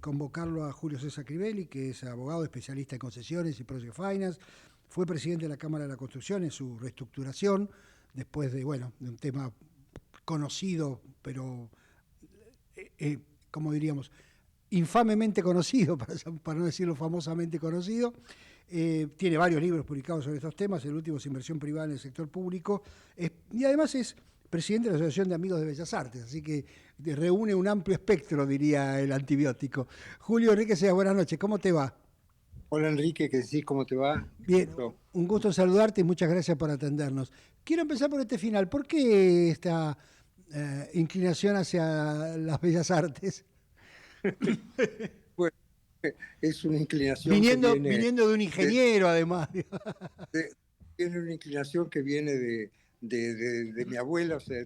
convocarlo a Julio César Crivelli, que es abogado especialista en concesiones y project finance. Fue presidente de la Cámara de la Construcción en su reestructuración, después de, bueno, de un tema conocido, pero, como diríamos, infamemente conocido, para no decirlo famosamente conocido. Tiene varios libros publicados sobre estos temas, el último es Inversión Privada en el Sector Público, y además es presidente de la Asociación de Amigos de Bellas Artes, así que reúne un amplio espectro, diría el antibiótico. Julio Enrique, buenas noches, ¿cómo te va? Hola Enrique, ¿qué decís? ¿Cómo te va? Bien, Gusto. un gusto saludarte y muchas gracias por atendernos. Quiero empezar por este final. ¿Por qué esta inclinación hacia las bellas artes? Bueno, es una inclinación que Viniendo de un de, ingeniero, además. de- tiene una inclinación que viene de mi abuela, o sea,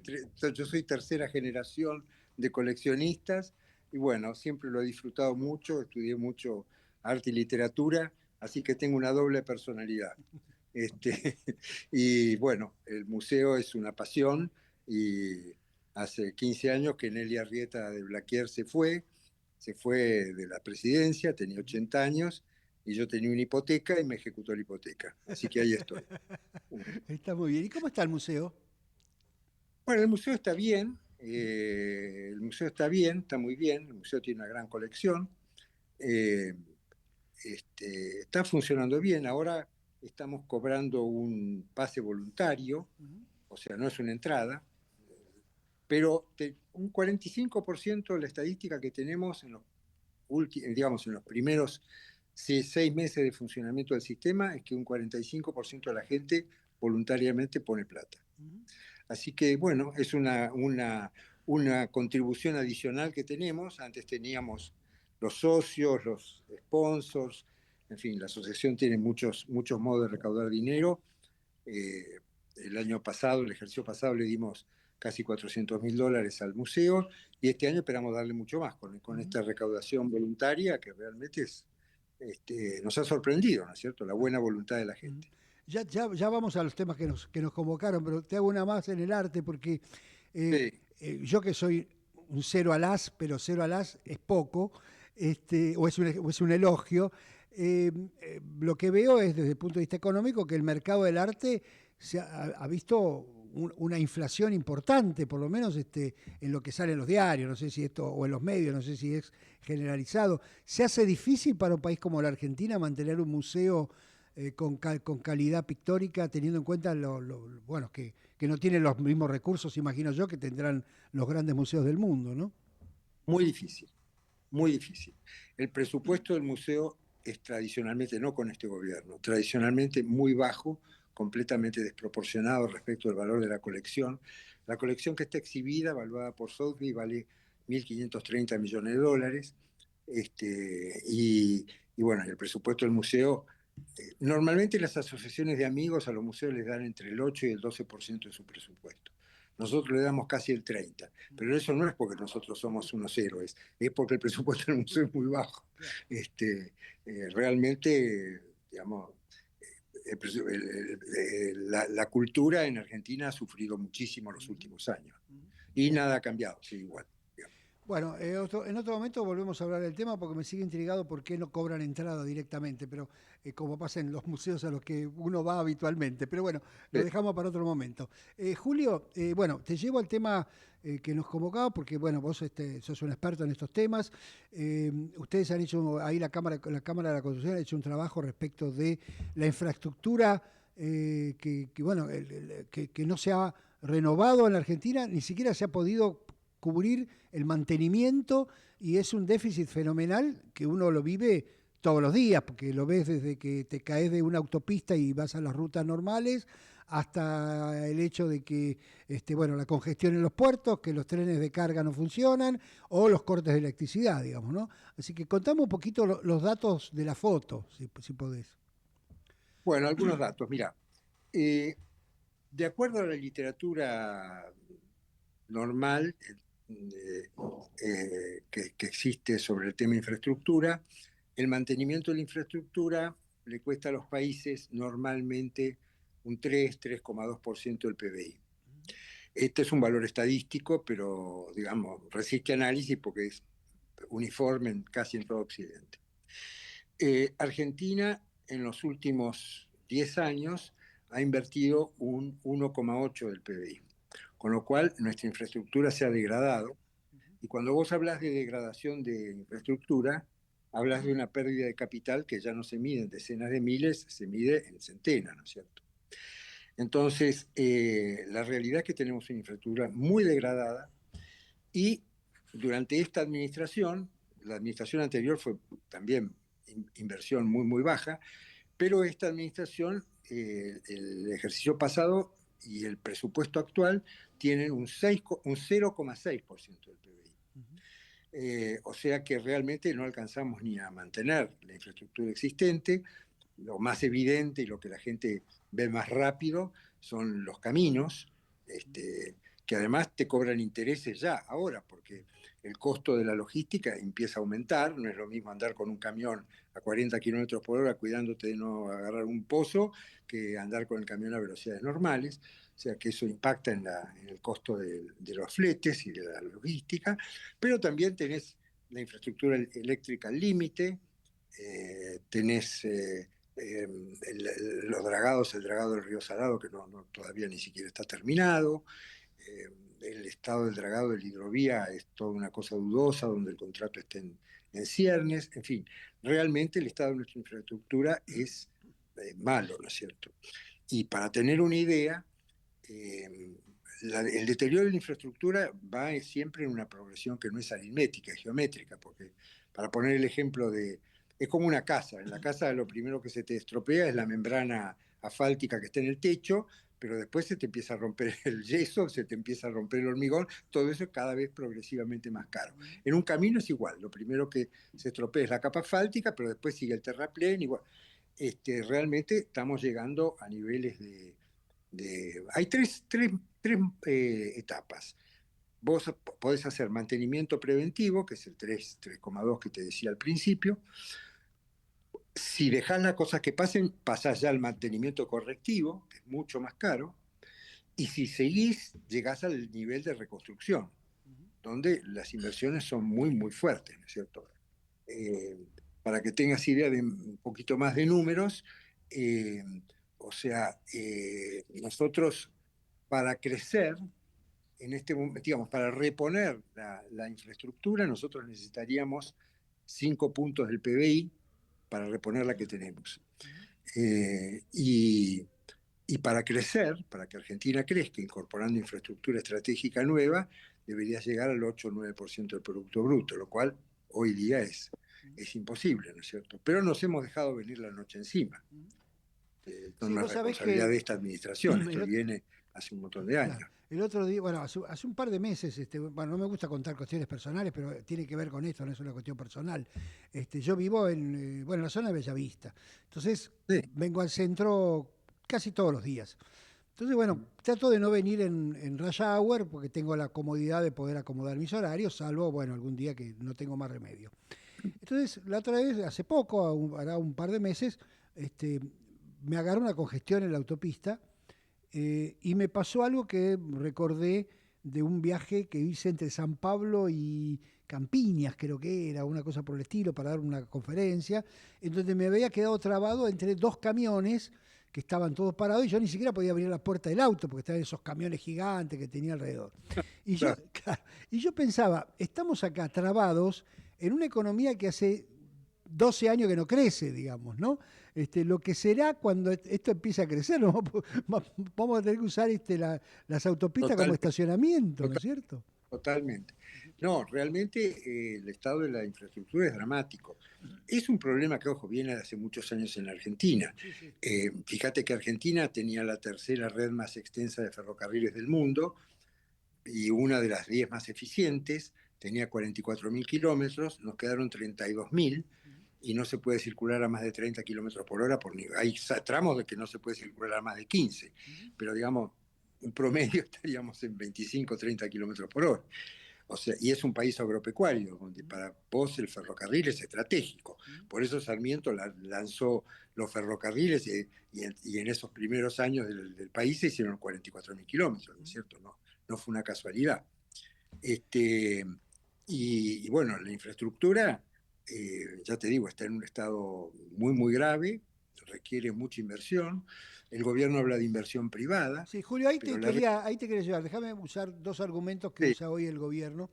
yo soy tercera generación de coleccionistas y bueno, siempre lo he disfrutado mucho, estudié mucho arte y literatura, así que tengo una doble personalidad. Este, y bueno, el museo es una pasión y hace 15 años que Nelly Arrieta de Blaquier se fue de la presidencia, tenía 80 años y yo tenía una hipoteca y me ejecutó la hipoteca. Así que ahí estoy. Está muy bien. ¿Y cómo está el museo? Bueno, el museo está bien, el museo está bien, está muy bien, el museo tiene una gran colección, eh, está funcionando bien. Ahora estamos cobrando un pase voluntario, o sea, no es una entrada, pero un 45% de la estadística que tenemos en los digamos, en los primeros 6 meses de funcionamiento del sistema es que un 45% de la gente voluntariamente pone plata. Así que, bueno, es una contribución adicional que tenemos. Antes teníamos los socios, los sponsors, en fin, la asociación tiene muchos modos de recaudar dinero. Eh, el año pasado, el ejercicio pasado, le dimos casi $400.000 al museo y este año esperamos darle mucho más con esta recaudación voluntaria que realmente nos ha sorprendido, ¿no es cierto? La buena voluntad de la gente. Ya vamos a los temas que nos convocaron, pero te hago una más en el arte, porque Sí, yo que soy un cero al as, pero cero al as es poco, o es un elogio. Lo que veo es, desde el punto de vista económico, que el mercado del arte ha visto una inflación importante, por lo menos en lo que sale en los diarios, no sé si esto, o en los medios, no sé si es generalizado. ¿Se hace difícil para un país como la Argentina mantener un museo con calidad pictórica, teniendo en cuenta bueno, que no tienen los mismos recursos, imagino yo, que tendrán los grandes museos del mundo, ¿no? muy difícil, muy difícil. El presupuesto del museo es tradicionalmente, no con este gobierno, tradicionalmente muy bajo, completamente desproporcionado respecto al valor de la colección. La colección que está exhibida, evaluada por Sotheby's, vale 1.530 millones de dólares. Y bueno, el presupuesto del museo, normalmente las asociaciones de amigos a los museos les dan entre el 8 y el 12% de su presupuesto. Nosotros le damos casi el 30%, pero eso no es porque nosotros somos unos héroes, es porque el presupuesto del museo es muy bajo. Claro. Realmente, digamos, la cultura en Argentina ha sufrido muchísimo los últimos años y nada ha cambiado, sí, igual. Digamos. Bueno, en otro momento volvemos a hablar del tema porque me sigue intrigado por qué no cobran entrada directamente, pero como pasa en los museos a los que uno va habitualmente. Pero bueno, lo Sí, dejamos para otro momento. Julio, bueno, te llevo al tema que nos convocaba porque, bueno, vos sos un experto en estos temas. Ustedes han hecho, ahí la Cámara de la Construcción ha hecho un trabajo respecto de la infraestructura bueno, que no se ha renovado en la Argentina, ni siquiera se ha podido cubrir el mantenimiento y es un déficit fenomenal que uno lo vive todos los días, porque lo ves desde que te caes de una autopista y vas a las rutas normales, hasta el hecho de que bueno, la congestión en los puertos, que los trenes de carga no funcionan, o los cortes de electricidad, digamos, ¿no? Así que contame un poquito los datos de la foto, si podés. bueno, algunos datos. Mira, eh, de acuerdo a la literatura normal que existe sobre el tema infraestructura, el mantenimiento de la infraestructura le cuesta a los países normalmente un 3,2% del PBI. Este es un valor estadístico, pero digamos, resiste análisis porque uniforme casi en todo Occidente. Argentina en los últimos 10 años ha invertido un 1,8 del PBI, con lo cual nuestra infraestructura se ha degradado. Y cuando vos hablas de degradación de infraestructura, hablas de una pérdida de capital que ya no se mide en decenas de miles, se mide en centenas, ¿no es cierto? Entonces, la realidad es que tenemos una infraestructura muy degradada y durante esta administración, la administración anterior fue también inversión muy, muy baja, pero esta administración, el ejercicio pasado y el presupuesto actual tienen un 0,6% del PBI. O sea que realmente no alcanzamos ni a mantener la infraestructura existente. Lo más evidente y lo que la gente ve más rápido son los caminos, que además te cobran intereses ya, ahora, porque el costo de la logística empieza a aumentar. No es lo mismo andar con un camión a 40 kilómetros por hora cuidándote de no agarrar un pozo que andar con el camión a velocidades normales. O sea que eso impacta en el costo de los fletes y de la logística, pero también tenés la infraestructura eléctrica al límite, tenés los dragados, el dragado del río Salado, que todavía ni siquiera está terminado. El estado del dragado de la hidrovía es toda una cosa dudosa, donde el contrato está en ciernes. En fin, realmente el estado de nuestra infraestructura es malo, ¿no es cierto? Y para tener una idea, el deterioro de la infraestructura va siempre en una progresión que no es aritmética, es geométrica, porque para poner el ejemplo es como una casa. En la casa lo primero que se te estropea es la membrana asfáltica que está en el techo, pero después se te empieza a romper el yeso, se te empieza a romper el hormigón, todo eso es cada vez progresivamente más caro. En un camino es igual, lo primero que se estropea es la capa asfáltica, pero después sigue el terraplén, igual. Realmente estamos llegando a niveles hay tres etapas. Vos podés hacer mantenimiento preventivo, que es el 3,2 que te decía al principio. Si dejás las cosas que pasen, pasás ya al mantenimiento correctivo, que es mucho más caro. Y si seguís, llegás al nivel de reconstrucción, donde las inversiones son muy, muy fuertes, ¿no es cierto? Eh, para que tengas idea de un poquito más de números, eh, o sea, nosotros para crecer en este momento, digamos, para reponer la infraestructura, nosotros necesitaríamos 5 puntos del PBI para reponer la que tenemos. Eh, y, y para crecer, para que Argentina crezca, incorporando infraestructura estratégica nueva, debería llegar al 8 o 9% del Producto Bruto, lo cual hoy día es imposible, ¿no es cierto? Pero nos hemos dejado venir la noche encima. Esto Sí, no es vos sabés responsabilidad que de esta administración, esto el, viene hace un montón de claro, años. el otro día, bueno, hace un par de meses, bueno, no me gusta contar cuestiones personales, pero tiene que ver con esto, no es una cuestión personal. Yo vivo bueno, en la zona de Bellavista, entonces Sí. vengo al centro casi todos los días. Entonces, bueno, trato de no venir en rush hour porque tengo la comodidad de poder acomodar mis horarios, salvo, bueno, algún día que no tengo más remedio. Entonces, la otra vez, hace poco, hará un par de meses, me agarró una congestión en la autopista y me pasó algo que recordé de un viaje que hice entre San Pablo y Campiñas, creo que era, una cosa por el estilo, para dar una conferencia, en donde me había quedado trabado entre dos camiones que estaban todos parados y yo ni siquiera podía abrir la puerta del auto porque estaban esos camiones gigantes que tenía alrededor. Y yo, Claro, claro, y yo pensaba, estamos acá trabados en una economía que hace 12 años que no crece, digamos, ¿no? Lo que será cuando esto empiece a crecer, ¿no? Vamos a tener que usar las autopistas como totalmente, estacionamiento, ¿no es total- cierto? totalmente. No, realmente el estado de la infraestructura es dramático. Es un problema que, ojo, viene de hace muchos años en Argentina. Sí, sí. Fíjate que Argentina tenía la tercera red más extensa de ferrocarriles del mundo y una de las 10 más eficientes, tenía 44.000 kilómetros, nos quedaron 32.000 y no se puede circular a más de 30 kilómetros por hora. Hay tramos de que no se puede circular a más de 15, pero digamos, un promedio estaríamos en 25 o 30 kilómetros por hora. O sea, y es un país agropecuario, donde para vos el ferrocarril es estratégico. Por eso Sarmiento lanzó los ferrocarriles y en esos primeros años del país se hicieron 44.000 kilómetros, ¿no es cierto? No, no fue una casualidad. Este, Y bueno, la infraestructura, ya te digo, está en un estado muy, muy grave, requiere mucha inversión. El gobierno habla de inversión privada, Sí, Julio, pero ahí te quería llevar. Déjame usar dos argumentos que sí, usa hoy el gobierno.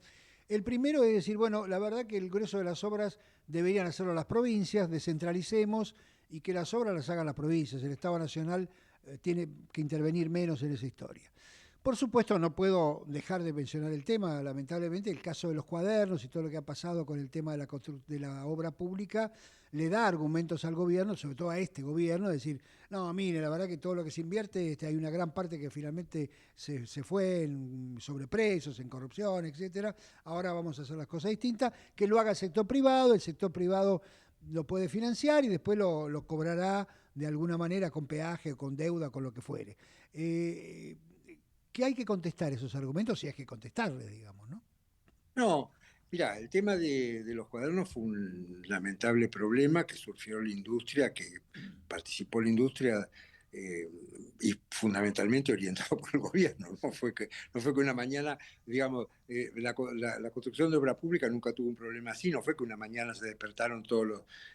El primero es decir, bueno, la verdad que el grueso de las obras deberían hacerlo las provincias, descentralicemos y que las obras las hagan las provincias. El Estado Nacional tiene que intervenir menos en esa historia. Por supuesto, no puedo dejar de mencionar el tema, lamentablemente, el caso de los cuadernos y todo lo que ha pasado con el tema de de la obra pública, le da argumentos al gobierno, sobre todo a este gobierno, de decir, no, mire, la verdad que todo lo que se invierte, hay una gran parte que finalmente se fue en sobreprecios, en corrupción, etcétera. Ahora vamos a hacer las cosas distintas, que lo haga el sector privado lo puede financiar y después lo cobrará de alguna manera con peaje, con deuda, con lo que fuere. Eh, que hay que contestar esos argumentos si hay que contestarles, digamos, ¿no? no, mira, el tema de los cuadernos fue un lamentable problema que surgió en la industria, que participó la industria eh, y fundamentalmente orientado por el gobierno. No fue que una mañana, digamos, la construcción de obra pública nunca tuvo un problema así, no fue que una mañana se despertaron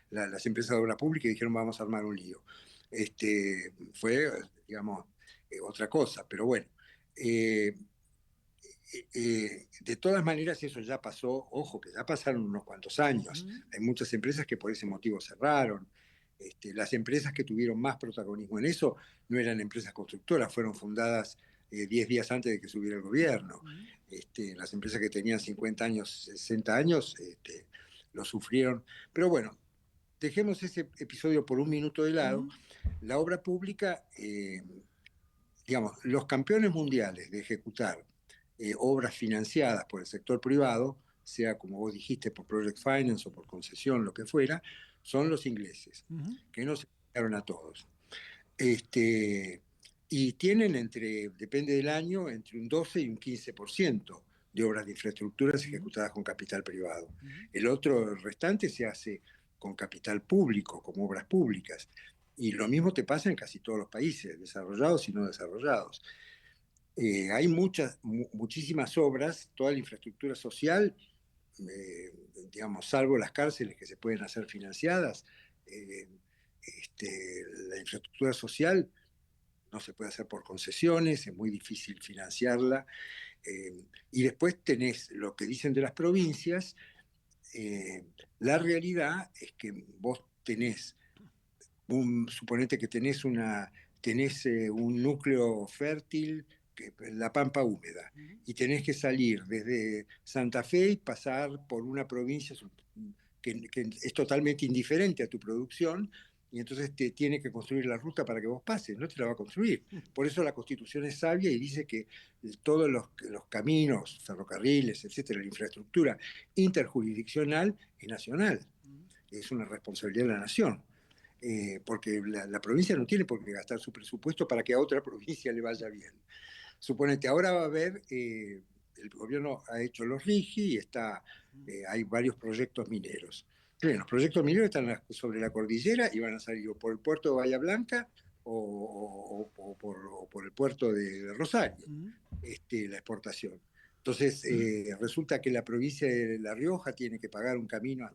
las empresas de obra pública y dijeron vamos a armar un lío. Fue, digamos, otra cosa, pero bueno. Eh, de todas maneras, eso ya pasó, ojo, que ya pasaron unos cuantos años. Mm, Hay muchas empresas que por ese motivo cerraron. Las empresas que tuvieron más protagonismo en eso no eran empresas constructoras, fueron fundadas 10 días antes de que subiera el gobierno. mm, Las empresas que tenían 50 años, 60 años, lo sufrieron. Pero bueno, dejemos ese episodio por un minuto de lado. mm, La obra pública, digamos, los campeones mundiales de ejecutar obras financiadas por el sector privado, sea como vos dijiste, por Project Finance o por concesión, lo que fuera, son los ingleses, mm, que nos sacaron a todos. Este, y tienen depende del año, entre un 12 y un 15% de obras de infraestructuras mm, ejecutadas con capital privado. mm. El restante se hace con capital público, como obras públicas. Y lo mismo te pasa en casi todos los países, desarrollados y no desarrollados. Hay muchísimas obras, toda la infraestructura social, eh, digamos, salvo las cárceles que se pueden hacer financiadas, eh, la infraestructura social no se puede hacer por concesiones, es muy difícil financiarla. Y después tenés lo que dicen de las provincias. eh, la realidad es que vos suponete que tenés un núcleo fértil, la pampa húmeda, y tenés que salir desde Santa Fe y pasar por una provincia que es totalmente indiferente a tu producción, y entonces te tiene que construir la ruta para que vos pases, no te la va a construir. Por eso la Constitución es sabia y dice que todos los caminos, ferrocarriles, etcétera, la infraestructura interjurisdiccional es nacional, es una responsabilidad de la nación, porque la provincia no tiene por qué gastar su presupuesto para que a otra provincia le vaya bien. Suponete, ahora va a haber, el gobierno ha hecho los RIGI y hay varios proyectos mineros. Bien, los proyectos mineros están sobre la cordillera y van a salir o por el puerto de Bahía Blanca o por el puerto de Rosario, Mm, la exportación. Entonces, resulta que la provincia de La Rioja tiene que pagar un camino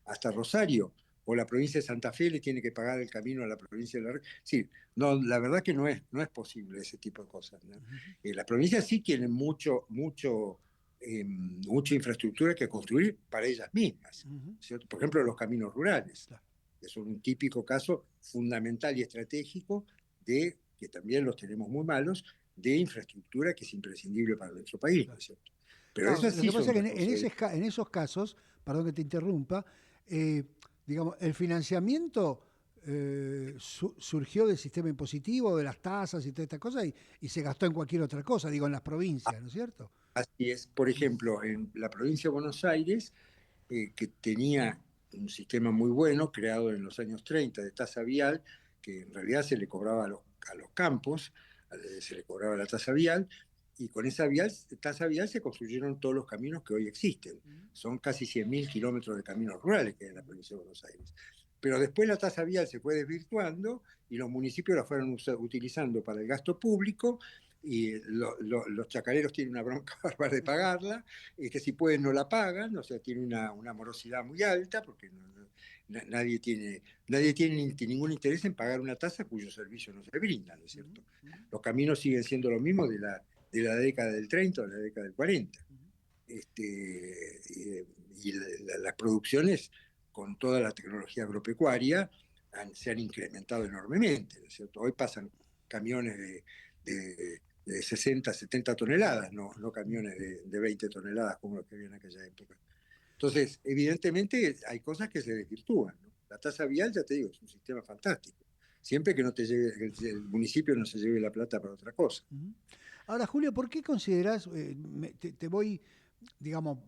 hasta Rosario, o la provincia de Santa Fe le tiene que pagar el camino a la provincia de La Rioja. Sí, no, la verdad que no es posible ese tipo de cosas, ¿no? mm, Las provincias sí tienen mucha infraestructura que construir para ellas mismas, mm, ¿cierto? Por ejemplo, los caminos rurales, claro. que son un típico caso fundamental y estratégico que también los tenemos muy malos, de infraestructura que es imprescindible para nuestro país, ¿no Claro. es cierto? Pero Claro, esas lo sí que pasa son es que responsabilidades. en esos casos, perdón que te interrumpa, eh, digamos, el financiamiento surgió del sistema impositivo, de las tasas y todas estas cosas, y se gastó en cualquier otra cosa, digo, en las provincias, ¿no es cierto? Así es, por Mm, ejemplo, en la provincia de Buenos Aires, que tenía un sistema muy bueno creado en los años 30 de tasa vial, que en realidad se le cobraba a los campos, se le cobraba la tasa vial, y con esa tasa vial se construyeron todos los caminos que hoy existen. mm, Son casi 100.000 kilómetros de caminos rurales que hay en la provincia de Buenos Aires. Pero después la tasa vial se fue desvirtuando y los municipios la fueron utilizando para el gasto público y los chacareros tienen una bronca bárbara de pagarla, que si pueden no la pagan, o sea, tiene una morosidad muy alta, porque nadie tiene ningún interés en pagar una tasa cuyo servicio no se brinda, ¿no es cierto? Los caminos siguen siendo los mismos de la década del 30 o de la década del 40. Y las producciones, con toda la tecnología agropecuaria, se han incrementado enormemente, ¿no es cierto? Hoy pasan camiones de 60, 70 toneladas, no camiones de 20 toneladas como los que había en aquella época. Entonces, evidentemente hay cosas que se desvirtúan, ¿no? La tasa vial, ya te digo, es un sistema fantástico. Siempre que no te lleve, el municipio no se lleve la plata para otra cosa. Ahora, Julio, ¿por qué considerás, te voy, digamos,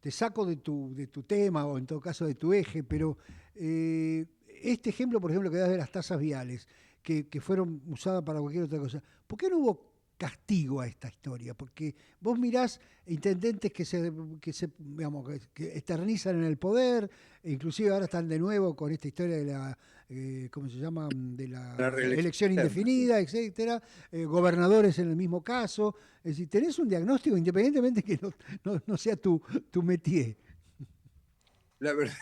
te saco de tu tema o en todo caso de tu eje, pero este ejemplo, por ejemplo, que das de las tasas viales, que fueron usadas para cualquier otra cosa, ¿por qué no hubo castigo a esta historia? Porque vos mirás intendentes digamos, que eternizan en el poder, e inclusive ahora están de nuevo con esta historia de la, ¿cómo se llama? De La la reelección elección interna, sí. indefinida, etcétera, gobernadores en el mismo caso. Es decir, tenés un diagnóstico independientemente que no sea tu métier. La verdad,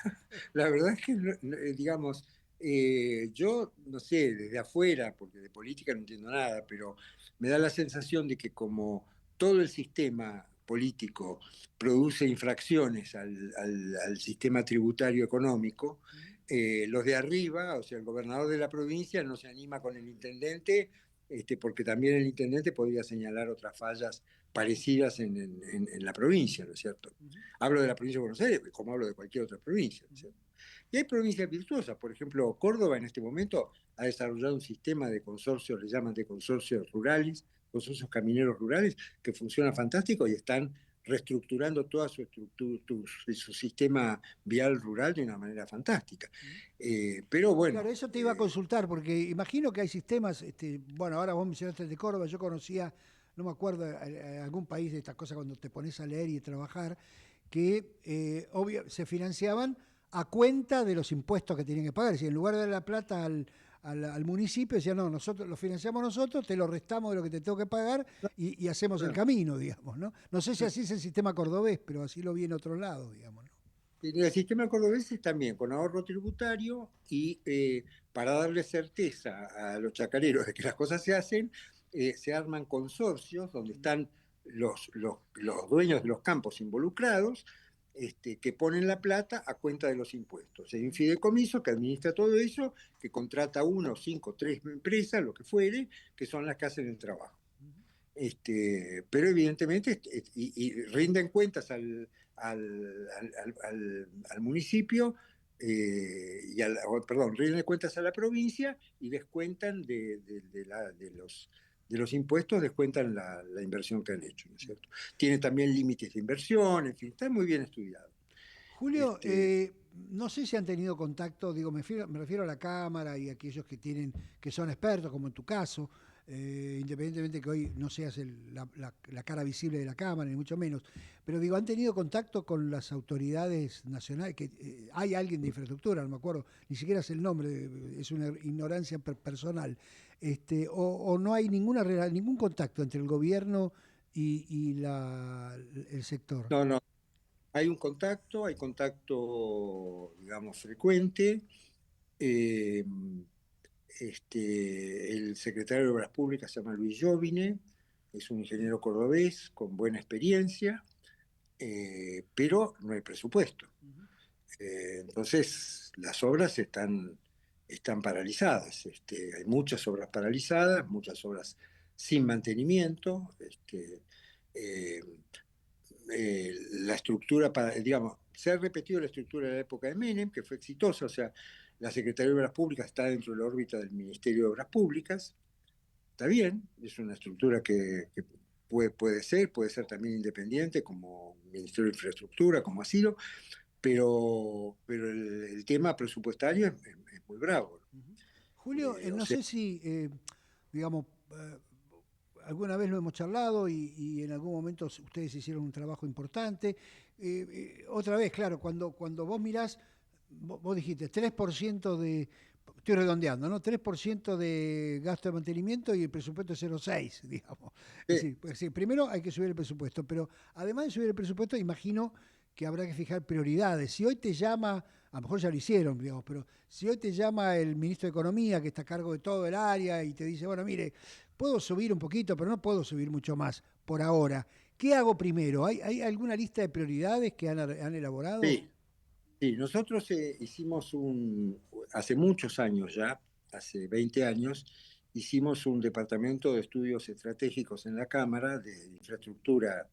la verdad es que, digamos, yo, no sé, desde afuera, porque de política no entiendo nada, pero me da la sensación de que como todo el sistema político produce infracciones al sistema tributario económico, los de arriba, o sea, el gobernador de la provincia no se anima con el intendente, porque también el intendente podría señalar otras fallas parecidas en la provincia, ¿no es cierto? Hablo de la provincia de Buenos Aires, como hablo de cualquier otra provincia, ¿no es cierto? Y hay provincias virtuosas, por ejemplo, Córdoba en este momento ha desarrollado un sistema de consorcios, le llaman de consorcios rurales, consorcios camineros rurales, que funciona fantástico y están reestructurando toda su sistema vial rural de una manera fantástica. Pero Claro, bueno, eso te iba a consultar, porque imagino que hay sistemas, bueno, ahora vos mencionaste el de Córdoba, yo conocía, no me acuerdo, algún país de estas cosas cuando te pones a leer y a trabajar, que obvio, se financiaban a cuenta de los impuestos que tenían que pagar. Es decir, en lugar de dar la plata al municipio, decían, no, nosotros lo financiamos nosotros, te lo restamos de lo que te tengo que pagar y hacemos el bueno, camino, digamos, ¿no? No sé si así es el sistema cordobés, pero así lo vi en otro lado, digamos, ¿no? en el sistema cordobés es también con ahorro tributario y para darle certeza a los chacareros de que las cosas se hacen, se arman consorcios donde están los dueños de los campos involucrados, que ponen la plata a cuenta de los impuestos. Hay un fideicomiso que administra todo eso, que contrata uno, cinco, tres empresas, lo que fuere, que son las que hacen el trabajo. Pero evidentemente y rinden cuentas al municipio, perdón, rinden cuentas a la provincia y descuentan de los impuestos, descuentan la inversión que han hecho, ¿no es cierto? Tiene también límites de inversión, en fin, está muy bien estudiado. Julio, Este, no sé si han tenido contacto, digo, me refiero a la Cámara y a aquellos que son expertos, como en tu caso, independientemente que hoy no seas la cara visible de la Cámara, ni mucho menos, pero digo, han tenido contacto con las autoridades nacionales, que hay alguien de infraestructura, no me acuerdo, ni siquiera es el nombre, es una ignorancia personal, o no hay ningún contacto entre el gobierno y el sector. no, no, hay contacto, digamos, frecuente. Eh, el secretario de Obras Públicas se llama Luis Jovine, es un ingeniero cordobés con buena experiencia, pero no hay presupuesto. Entonces, las obras están paralizadas. Hay muchas obras paralizadas, muchas obras sin mantenimiento. Eh, la estructura, digamos, se ha repetido la estructura de la época de Menem, que fue exitosa, o sea, la Secretaría de Obras Públicas está dentro de la órbita del Ministerio de Obras Públicas, está bien, es una estructura que puede ser también independiente, como Ministerio de Infraestructura, como ha sido, pero el tema presupuestario es muy bravo. Julio, O no sea, sé si, digamos, alguna vez lo hemos charlado y en algún momento ustedes hicieron un trabajo importante. Otra vez, claro, cuando vos mirás, vos dijiste 3% estoy redondeando, ¿no? 3% de gasto de mantenimiento y el presupuesto es 0,6, digamos. Es Sí, decir, primero hay que subir el presupuesto, pero además de subir el presupuesto, imagino que habrá que fijar prioridades. Si hoy te llama, a lo mejor ya lo hicieron, digamos, pero si hoy te llama el ministro de Economía, que está a cargo de todo el área, y te dice, bueno, mire, puedo subir un poquito, pero no puedo subir mucho más por ahora. ¿Qué hago primero? ¿Hay alguna lista de prioridades que han elaborado? sí. Sí, nosotros hicimos hace muchos años ya, hace 20 años, hicimos un departamento de estudios estratégicos en la Cámara, de infraestructura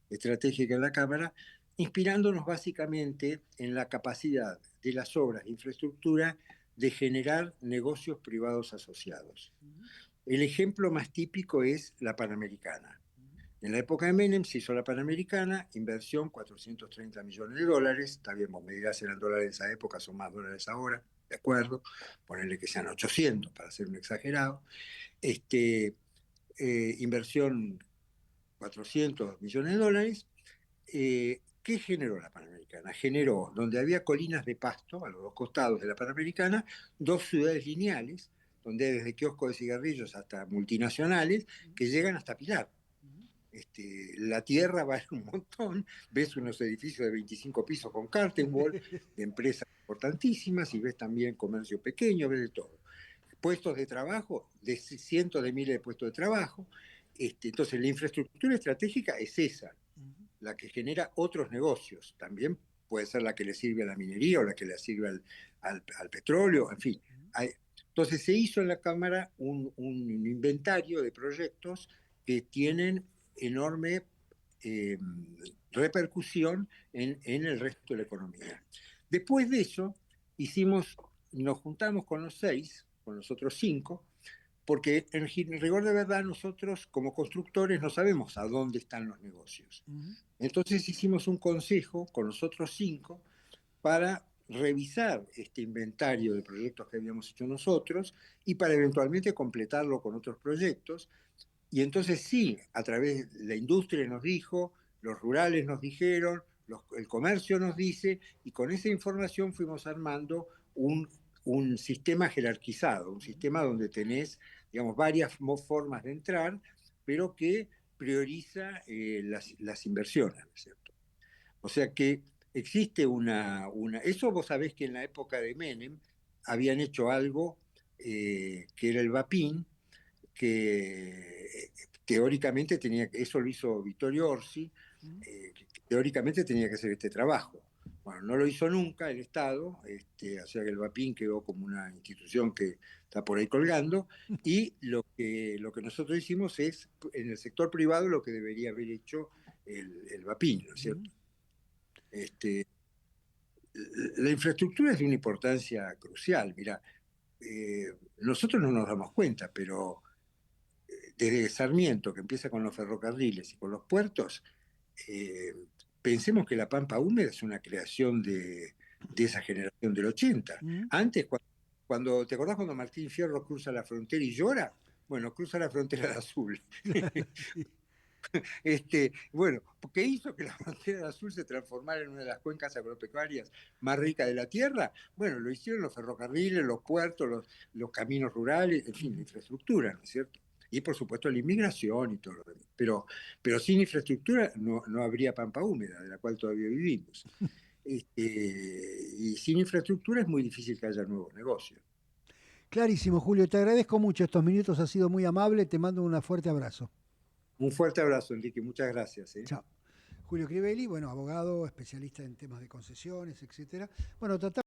estratégica en la Cámara, inspirándonos básicamente en la capacidad de las obras de infraestructura de generar negocios privados asociados. El ejemplo más típico es la Panamericana. En la época de Menem se hizo la Panamericana, inversión 430 millones de dólares, está bien, vos me dirás eran dólares en esa época, son más dólares ahora, de acuerdo, ponerle que sean 800 para ser un exagerado, inversión 400 millones de dólares. ¿Qué generó la Panamericana? Generó, donde había colinas de pasto, a los dos costados de la Panamericana, dos ciudades lineales, donde hay desde kioscos de cigarrillos hasta multinacionales, que llegan hasta Pilar. La tierra vale un montón, ves unos edificios de 25 pisos con Cartenwall, de empresas importantísimas, y ves también comercio pequeño, ves de todo. Puestos de trabajo, de cientos de miles de puestos de trabajo. Entonces, la infraestructura estratégica es esa, la que genera otros negocios. También puede ser la que le sirve a la minería o la que le sirve al petróleo, en fin. Entonces, se hizo en la Cámara un inventario de proyectos que tienen enorme eh, repercusión en el resto de la economía. Después de eso, nos juntamos con los 6, con los otros 5, porque en rigor de verdad nosotros como constructores no sabemos a dónde están los negocios. Entonces hicimos un consejo con los otros 5 para revisar este inventario de proyectos que habíamos hecho nosotros y para eventualmente completarlo con otros proyectos. Y entonces sí, a través de la industria nos dijo, los rurales nos dijeron, el comercio nos dice, y con esa información fuimos armando un sistema jerarquizado, un sistema donde tenés, digamos, varias formas de entrar, pero que prioriza las inversiones, ¿no es cierto? O sea que existe Eso vos sabés que en la época de Menem habían hecho algo que era el VAPIN, que teóricamente eso lo hizo Vittorio Orsi, que teóricamente tenía que hacer este trabajo. Bueno, no lo hizo nunca el Estado, o sea que el VAPIN quedó como una institución que está por ahí colgando, y lo que nosotros hicimos es, en el sector privado, lo que debería haber hecho el VAPIN, ¿no es cierto? Este, la infraestructura es de una importancia crucial. Mira, nosotros no nos damos cuenta, pero desde Sarmiento, que empieza con los ferrocarriles y con los puertos, eh, pensemos que la Pampa Húmeda es una creación de esa generación del 80. ¿Mm? Antes, ¿te acordás cuando Martín Fierro cruza la frontera y llora? Bueno, cruza la frontera de azul. Sí. Bueno, ¿qué hizo que la frontera de azul se transformara en una de las cuencas agropecuarias más ricas de la Tierra? Bueno, lo hicieron los ferrocarriles, los puertos, los caminos rurales, en fin, la infraestructura, ¿no es cierto? Y por supuesto la inmigración y todo lo demás. Pero sin infraestructura no habría Pampa Húmeda, de la cual todavía vivimos. Y sin infraestructura es muy difícil que haya nuevos negocios. Clarísimo, Julio. Te agradezco mucho estos minutos. Ha sido muy amable. Te mando un fuerte abrazo. Un fuerte abrazo, Enrique. Muchas gracias. Chao. Julio Crivelli, bueno, abogado, especialista en temas de concesiones, etcétera. Bueno, tratamos